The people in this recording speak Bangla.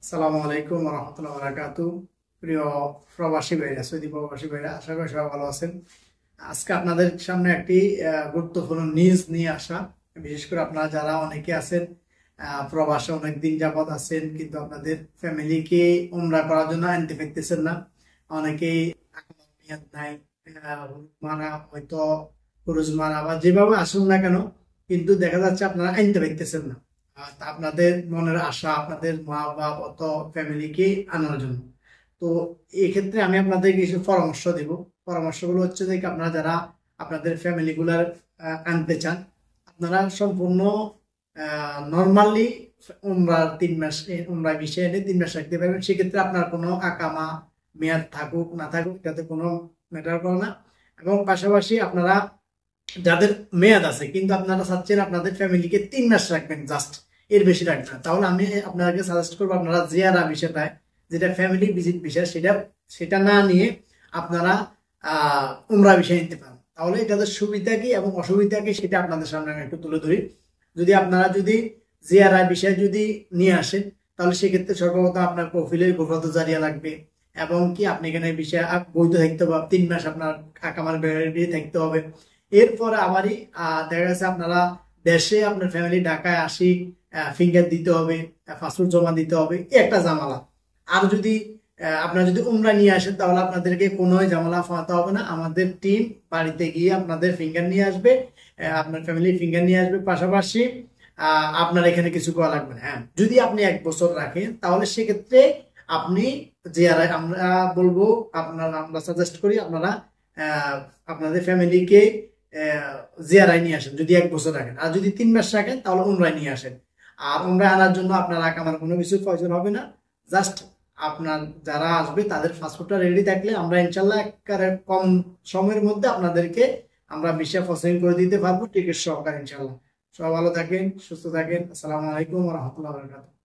আসসালামু আলাইকুম ওয়া রাহমাতুল্লাহি ওয়া বারাকাতুহু। প্রিয় প্রবাসী ভাইরা, সৌদি প্রবাসী ভাইরা, আশা করি সবাই ভালো আছেন। আজকে আপনাদের সামনে একটি গুরুত্বপূর্ণ নিউজ নিয়ে আসা। বিশেষ করে আপনারা যারা অনেকে আছেন প্রবাসে অনেক দিন যাবত আছেন, কিন্তু আপনাদের ফ্যামিলিকে উমরা করার জন্য আনতে পারতেছেন না। অনেকেই মেয়াদ নাই, মারা হয়তো খরচ মারা বা যেভাবে আসুন না কেন, কিন্তু দেখা যাচ্ছে আপনারা আনতে পারতেছেন না। তা আপনাদের মনের আশা আপনাদের মা বাপ অত ফ্যামিলিকে আনার জন্য। তো এই ক্ষেত্রে আমি আপনাদের কিছু পরামর্শ দেব। পরামর্শগুলো হচ্ছে যে আপনারা যারা আপনাদের ফ্যামিলি গুলার আনতে চান, আপনারা সম্পূর্ণ নর্মালি উমরার 3 মাস উমরা বিষয়ে এনে 3 মাস রাখতে পারবেন। সেক্ষেত্রে আপনার কোনো আকামা মেয়াদ থাকুক না থাকুক এটাতে কোনো ম্যাটার করে না। এবং পাশাপাশি আপনারা যাদের মেয়াদ আছে কিন্তু আপনারা চাচ্ছেন আপনাদের ফ্যামিলিকে 3 মাস রাখবেন, জাস্ট এর বেশি রাখবেন না, তাহলে আমি আপনাদেরকে সাজেস্ট করবো আপনারা জিয়ারা বিষয়টা, যেটা ফ্যামিলি ভিজিট বিষয়, সেটা না নিয়ে আপনারা উমরা বিষয় নিতে পারেন। তাহলে এটাদের সুবিধা কি এবং অসুবিধা কি সেটা আপনাদের সামনে আমি একটু তুলে ধরি। আপনারা যদি জিয়ারা বিষয় যদি নিয়ে আসেন, তাহলে সেক্ষেত্রে সর্বপ্রথম আপনার প্রোফাইলের গোপত জারিয়া লাগবে, এবং কি আপনি এখানে বিষয় বৈধ থাকতে হবে, 3 মাস আপনার আকামার ভ্যালিডিটি থাকতে হবে। এরপরে আবারই দেখা গেছে আপনারা দেশে আপনার ফ্যামিলি ঢাকায় আসি, ফিঙ্গার দিতে হবে, পাসপোর্ট জমা দিতে হবে, একটা ঝামেলা। আর যদি আপনারা যদি উমরা নিয়ে আসেন, তাহলে আপনাদেরকে কোনো ঝামেলা ফাঁতে হবে না। আমাদের টিম বাড়িতে গিয়ে আপনাদের ফিঙ্গার নিয়ে আসবে, আপনার ফ্যামিলির ফিঙ্গার নিয়ে আসবে। পাশাপাশি আপনার এখানে কিছু করা লাগবে না। হ্যাঁ, যদি আপনি 1 বছর রাখেন, তাহলে সেক্ষেত্রে আপনি যে আমরা বলবো আমরা সাজেস্ট করি আপনারা আপনাদের ফ্যামিলিকে জিয়ারায় নিয়ে আসেন যদি 1 বছর রাখেন। আর যদি 3 মাস রাখেন তাহলে উমরায় নিয়ে আসেন। আর উমরায় আনার জন্য আপনার আকামার কোনো কিছু প্রয়োজন হবে না। জাস্ট আপনার যারা আসবে তাদের পাসপোর্টটা রেডি থাকলে আমরা ইনশাল্লাহ একেবারে কম সময়ের মধ্যে আপনাদেরকে আমরা ভিসা প্রসেসিং করে দিতে পারবো, টিকিট সহকারে ইনশাল্লাহ। সবাই ভালো থাকেন, সুস্থ থাকেন। আসসালামু আলাইকুম ওয়া রাহমাতুল্লাহি ওয়া বারাকাতুহু।